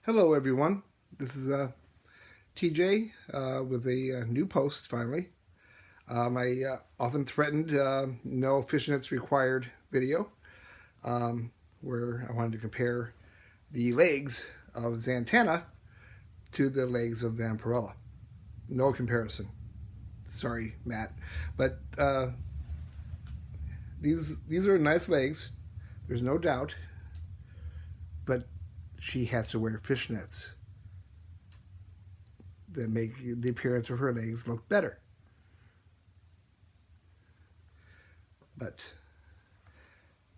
Hello, everyone. This is TJ with a new post finally. I often threatened no Fishnets Required video where I wanted to compare the legs of Xantana to the legs of Vampirella. No comparison. Sorry, Matt. But these are nice legs. There's no doubt. But she has to wear fishnets that make the appearance of her legs look better. But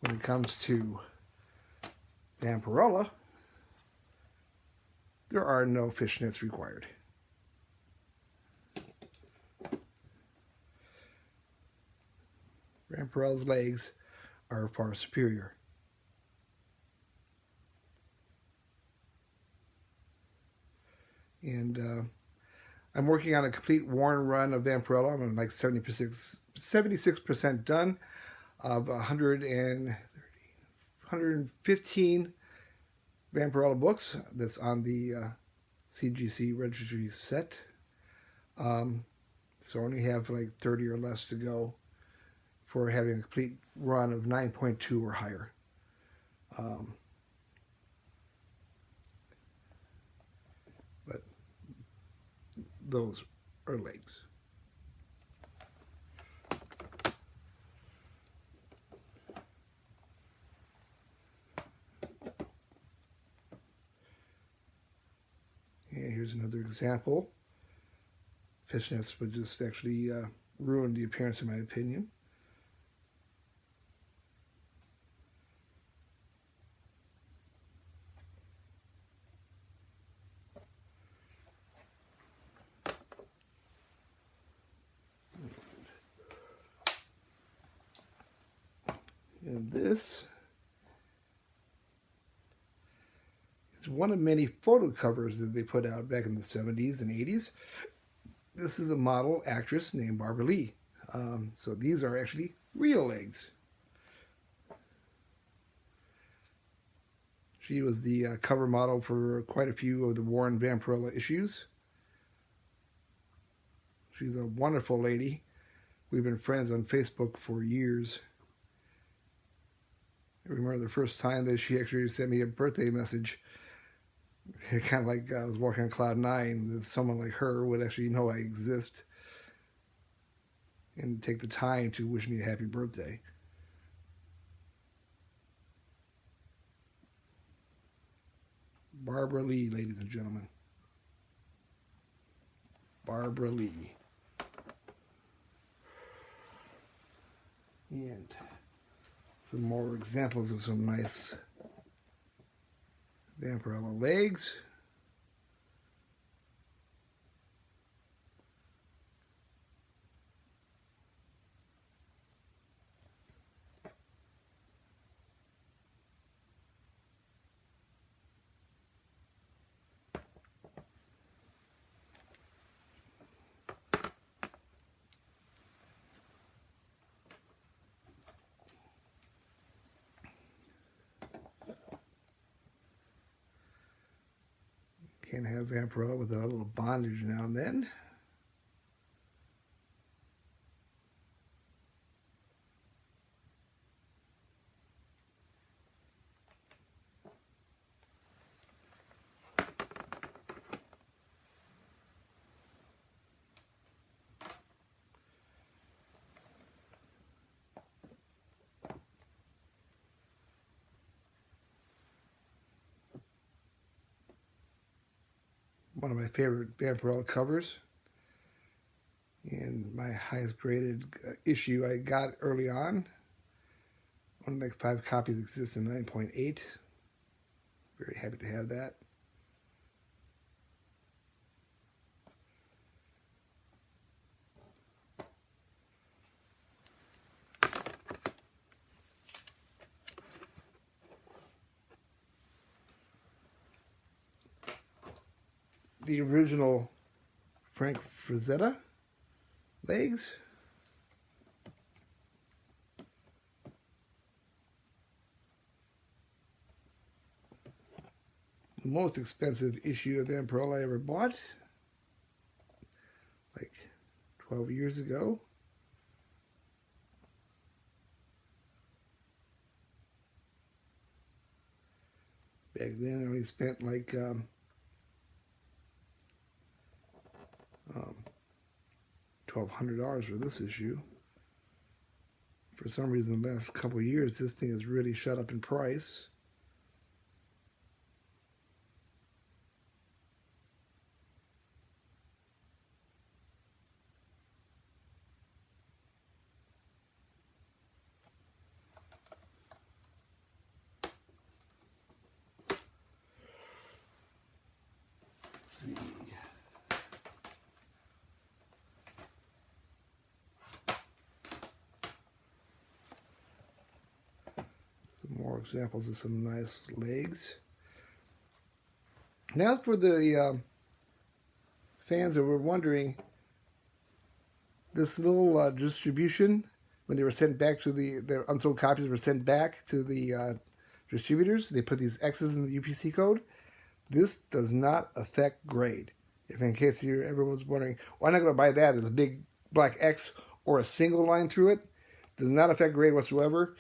when it comes to Vampirella, there are no fishnets required. Vampirella's legs are far superior. And I'm working on a complete worn run of Vampirella. I'm like 76% done of 115 Vampirella books that's on the CGC registry set. So I only have like 30 or less to go for having a complete run of 9.2 or higher. But those are legs. And here's another example. Fishnets would just actually ruin the appearance, in my opinion. And this is one of many photo covers that they put out back in the 70s and 80s. This is a model actress named Barbara Lee. So these are actually real legs. She was the cover model for quite a few of the Warren Vampirella issues. She's a wonderful lady. We've been friends on Facebook for years. I remember the first time that she actually sent me a birthday message. Kind of like I was walking on cloud nine, that someone like her would actually know I exist and take the time to wish me a happy birthday. Barbara Lee, ladies and gentlemen. Barbara Lee. And some more examples of some nice Vampirella legs. Can't have Vampirella without a little bondage now and then. One of my favorite Vampirella covers, and my highest graded issue I got early on. Only like 5 copies exist in 9.8. Very happy to have that. The original Frank Frazetta legs. most expensive issue of Vampirella I ever bought, like 12 years ago. Back then I only spent like $1,200 for this issue. For some reason, the last couple of years, this thing has really shot up in price. Let's see. More examples of some nice legs. Now for the fans that were wondering, this little distribution, when they were sent back to the unsold copies were sent back to the distributors, they put these X's in the UPC code. This does not affect grade. If in case you ever was wondering, why am I going to buy that? There's a big black X or a single line through it. Does not affect grade whatsoever.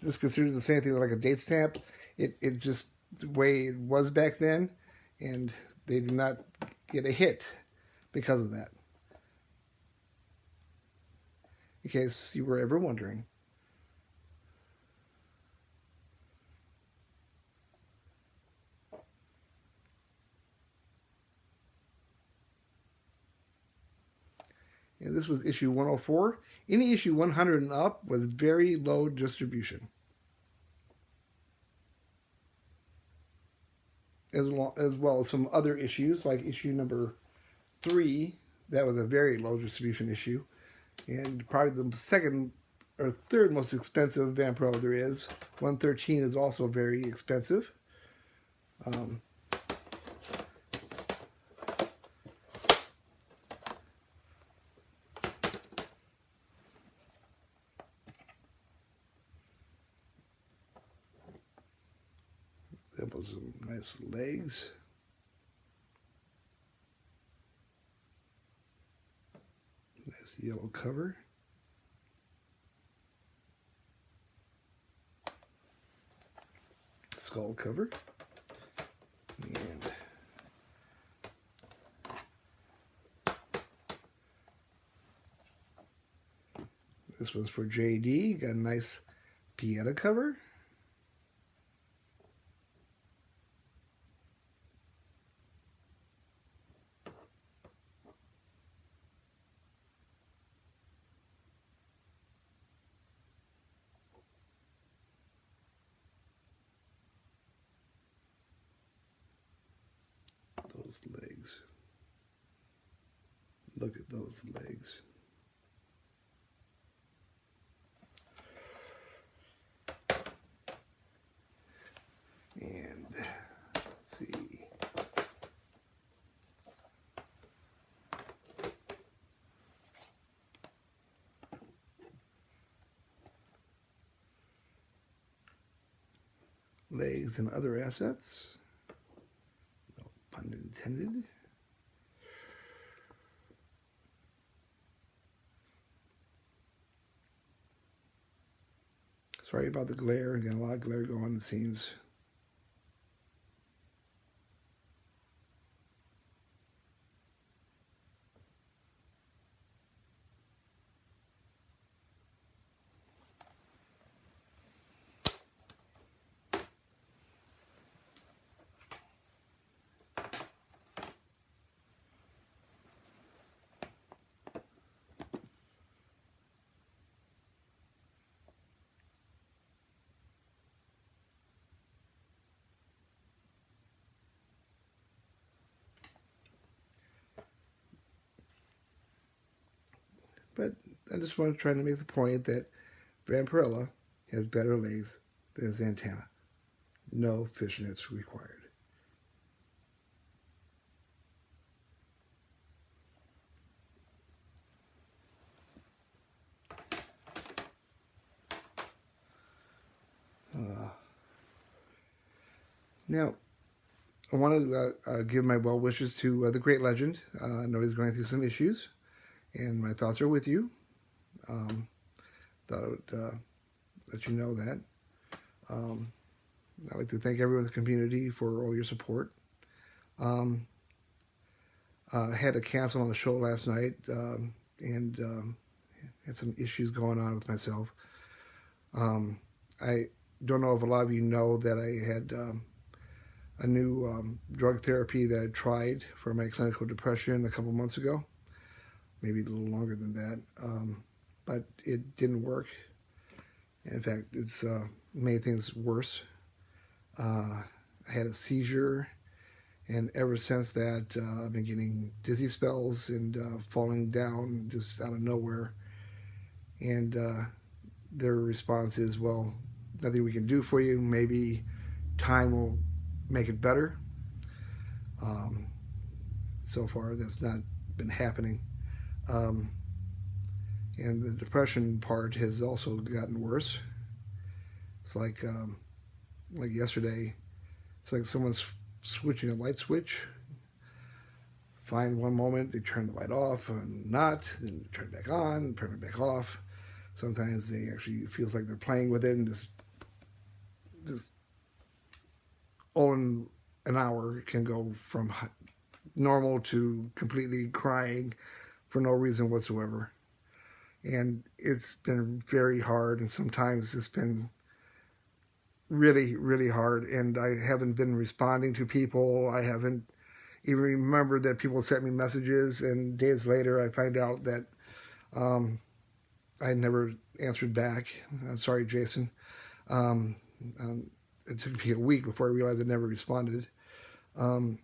Just considered the same thing like a date stamp. It just the way it was back then, and they do not get a hit because of that. In case you were ever wondering. And this was issue 104. Any issue 100 and up was very low distribution. As well as some other issues, like issue number 3, that was a very low distribution issue. And probably the second or third most expensive Vampirella there is. 113 is also very expensive. That was some nice legs. Nice yellow cover. Skull cover. And this was for JD. Got a nice Pieta cover. Those legs. Look at those legs. And let's see. Legs and other assets. No pun intended. Sorry about the glare. Got a lot of glare going on, it seems. But I just want to try to make the point that Vampirella has better legs than Zatanna. No fishnets required. Now, I want to give my well wishes to the great legend. I know he's going through some issues, and my thoughts are with you. Thought I would let you know that. I'd like to thank everyone in the community for all your support. I had to cancel on the show last night and had some issues going on with myself. I don't know if a lot of you know that I had a new drug therapy that I tried for my clinical depression a couple months ago, maybe a little longer than that, but it didn't work. In fact, it's made things worse. I had a seizure, and ever since that, I've been getting dizzy spells and falling down just out of nowhere. And their response is, well, nothing we can do for you. Maybe time will make it better. So far, that's not been happening. And the depression part has also gotten worse. It's like yesterday, it's like someone's switching a light switch. Fine one moment, they turn the light off and not, then turn it back on, turn it back off. Sometimes they actually, it feels like they're playing with it, and this all in an hour can go from normal to completely crying for no reason whatsoever. And it's been very hard, and sometimes it's been really, really hard, and I haven't been responding to people. I haven't even remembered that people sent me messages, and days later I find out that I never answered back. I'm sorry, Jason. It took me a week before I realized I never responded. And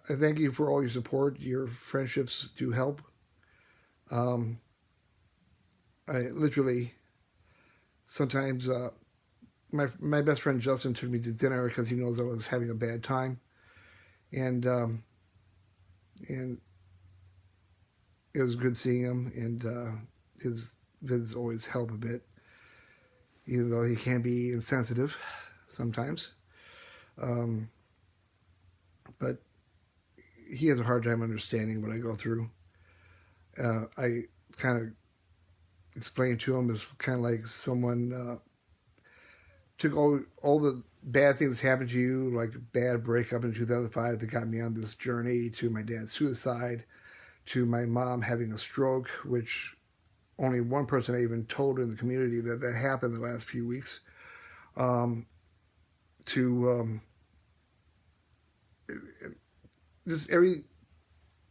I thank you for all your support. Your friendships do help. I literally, sometimes my best friend Justin took me to dinner because he knows I was having a bad time, and it was good seeing him, and his visits always help a bit, even though he can be insensitive sometimes. But he has a hard time understanding what I go through. I kind of explained to him as kind of like someone took all the bad things that happened to you, like a bad breakup in 2005 that got me on this journey, to my dad's suicide, to my mom having a stroke, which only one person I even told in the community that happened the last few weeks, to just every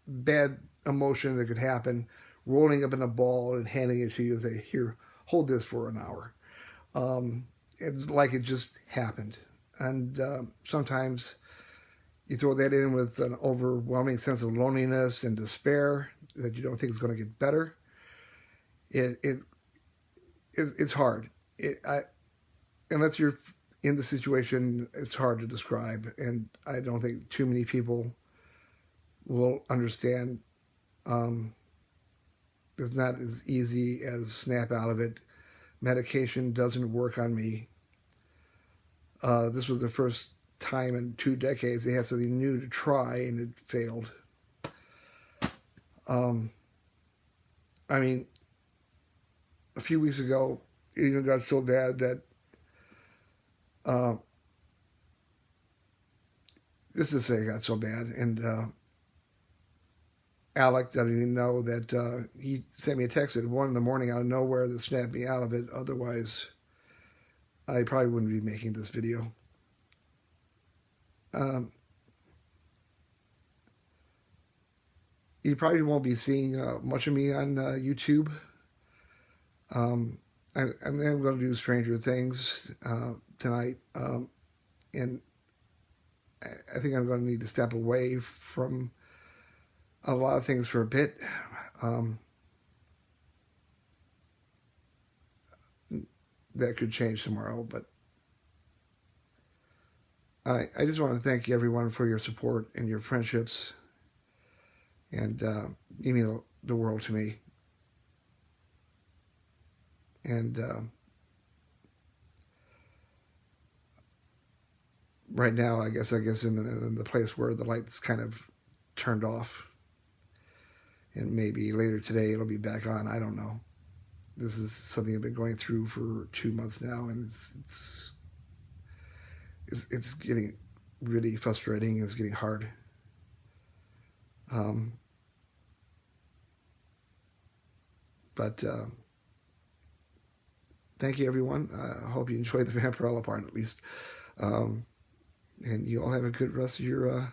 bad emotion that could happen, rolling up in a ball and handing it to you and say, here, hold this for an hour. It's like it just happened. And sometimes you throw that in with an overwhelming sense of loneliness and despair that you don't think is going to get better. It's hard. Unless you're in the situation, it's hard to describe. And I don't think too many people will understand. It's not as easy as snap out of it. Medication doesn't work on me. This was the first time in 2 decades they had something new to try, and it failed. I mean, a few weeks ago, it even got so bad that just to say it got so bad, and Alec doesn't even know that he sent me a text at 1 a.m. out of nowhere that snapped me out of it. Otherwise, I probably wouldn't be making this video. You probably won't be seeing much of me on YouTube. I'm going to do Stranger Things tonight, and I think I'm going to need to step away from a lot of things for a bit. That could change tomorrow, but I just want to thank everyone for your support and your friendships, and you mean the world to me. And right now, I guess in the place where the light's kind of turned off, and maybe later today it'll be back on. I don't know. This is something I've been going through for 2 months now, and it's getting really frustrating. It's getting hard. But thank you, everyone. I hope you enjoyed the Vampirella part, at least. And you all have a good rest of your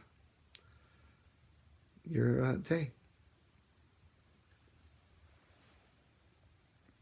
day.